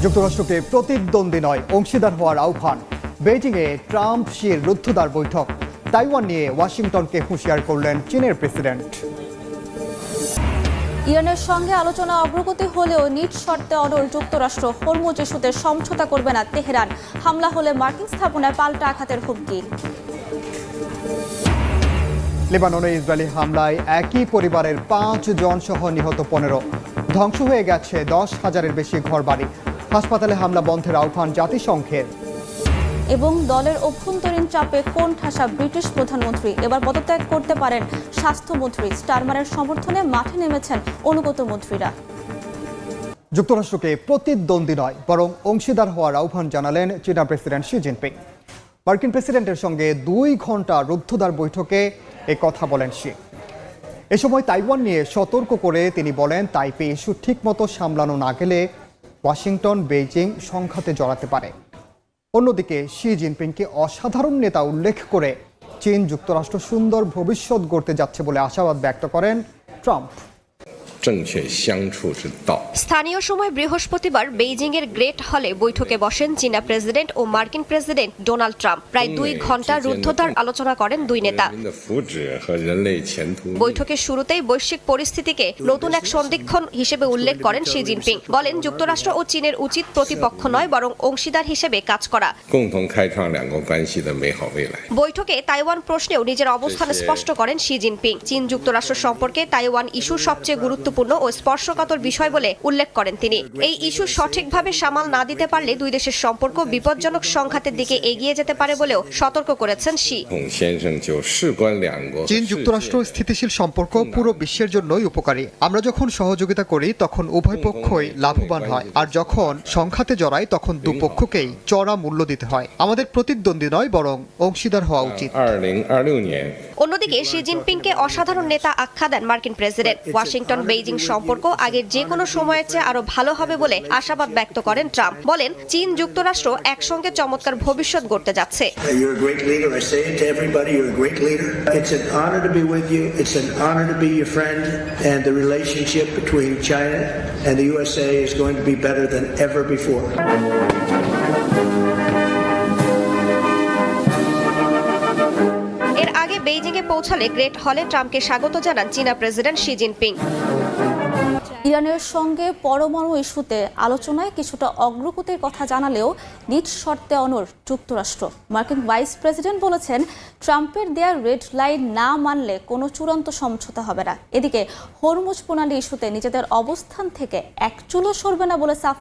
যুক্তরাষ্ট্রকে প্রতিদ্বন্দ্বী নয় অংশীদার হওয়ার আহ্বান। বেইজিংয়ে ট্রাম্প শির রুদ্ধদ্বার বৈঠক। তাইওয়ান নিয়ে ওয়াশিংটনকে হুঁশিয়ার করলেন চীনের প্রেসিডেন্ট। ইরানের সঙ্গে আলোচনা অগ্রগতি হলেও নিজ শর্তে অনড় যুক্তরাষ্ট্র। হরমুজ ইস্যুতে সমঝোতা করবে না তেহরান। হামলা হলে মার্কিন স্থাপনায় পাল্টা আঘাতের হুমকি। লেবাননে ইসরায়েলি হামলায় একই পরিবারের 5 জন সহ নিহত 15। ধ্বংস হয়ে গেছে 10,000-এর বেশি ঘরবাড়ি। হাসপাতালে হামলা বন্ধের আহ্বান জাতিসংঘের। এবং দলের অভ্যন্তরীণ চাপে কোণঠাসা ব্রিটিশ প্রধানমন্ত্রী। এবার পদত্যাগ করতে পারেন স্বাস্থ্যমন্ত্রী। স্টারমারের সমর্থনে মাঠে নেমেছেন অনুগত মন্ত্রীরা। যুক্তরাষ্ট্রকে প্রতিদ্বন্দ্বী নয় বরং অংশীদার হওয়ার আহ্বান জানালেন চীনা প্রেসিডেন্ট শি জিনপিং। মার্কিন প্রেসিডেন্টের সঙ্গে 2 ঘন্টা রুদ্ধদ্বার বৈঠকে এ কথা বলেন শি। এ সময় তাইওয়ান নিয়ে সতর্ক করে তিনি বলেন, তাইপে ইস্যু ঠিকমতো সামলানো না গেলে ওয়াশিংটন বেইজিং সংঘাতে জড়াতে পারে। অন্যদিকে শি জিনপিংকে অসাধারণ নেতা উল্লেখ করে চীন যুক্তরাষ্ট্র সুন্দর ভবিষ্যৎ গড়তে যাচ্ছে বলে আশাবাদ ব্যক্ত করেন ট্রাম্প। স্থানীয় সময় বৃহস্পতিবার বেইজিংয়ের গ্রেট হলে বৈঠকে বসেন চীনা প্রেসিডেন্ট ও মার্কিন প্রেসিডেন্ট ডোনাল্ড ট্রাম্প। প্রায় 2 ঘন্টা রুদ্ধদ্বার আলোচনা করেন দুই নেতা। বৈঠকের শুরুতেই বৈশ্বিক পরিস্থিতিকে নতুন এক সন্ধিক্ষণ হিসেবে উল্লেখ করেন শি জিনপিং। বলেন, যুক্তরাষ্ট্র ও চীনের উচিত প্রতিপক্ষ নয় বরং অংশীদার হিসেবে কাজ করা। বৈঠকে তাইওয়ান প্রশ্নেও নিজের অবস্থান স্পষ্ট করেন শি জিনপিং। চীন যুক্তরাষ্ট্র সম্পর্কে তাইওয়ান ইস্যু সবচেয়ে গুরুত্বপূর্ণ ও স্পর্শকাতর বিষয় বলে উল্লেখ করেন তিনি। এই ইস্যু সঠিকভাবে সামাল না দিতে পারলে দুই দেশের সম্পর্ক বিপজ্জনক সংঘাতের দিকে এগিয়ে যেতে পারে বলেও সতর্ক করেছেন শি। চীন যুক্তরাষ্ট্র স্থিতিশীল সম্পর্ক পুরো বিশ্বের জন্যই উপকারী। আমরা যখন সহযোগিতা করি তখন উভয় পক্ষই লাভবান হয়, আর যখন সংঘাতে জড়ায় তখন দুপক্ষকেই চড়া মূল্য দিতে হয়। আমাদের প্রতিদ্বন্দ্বী নয় বরং অংশীদার হওয়া উচিত। অন্যদিকে শি জিনপিংকে অসাধারণ নেতা আখ্যা দেন মার্কিন প্রেসিডেন্ট। ওয়াশিংটন বেইজিং সম্পর্ক আগের যে কোনো সময়ের চেয়ে আরো ভালো হবে বলে আশাবাদ ব্যক্ত করেন ট্রাম্প। বলেন, চীন যুক্তরাষ্ট্র একসঙ্গে চমৎকার ভবিষ্যৎ গড়তে যাচ্ছে। এর আগে বেইজিংয়ে পৌঁছালে গ্রেট হলে ট্রাম্পকে স্বাগত জানান চীনা প্রেসিডেন্ট শি জিনপিং। ইরানের সঙ্গে পরমাণু ইস্যুতে আলোচনায় কিছুটা অগ্রগতির কথা জানালেও নিজ শর্তে অনড় যুক্তরাষ্ট্র। মার্কিন ভাইস প্রেসিডেন্ট বলেছেন, ট্রাম্পের দেয়া রেড লাইন না মানলে কোনো চূড়ান্ত সমঝোতা হবে না। এদিকে হরমুজ প্রণালী ইস্যুতে নিজেদের অবস্থান থেকে এক চুলও সরবে না বলে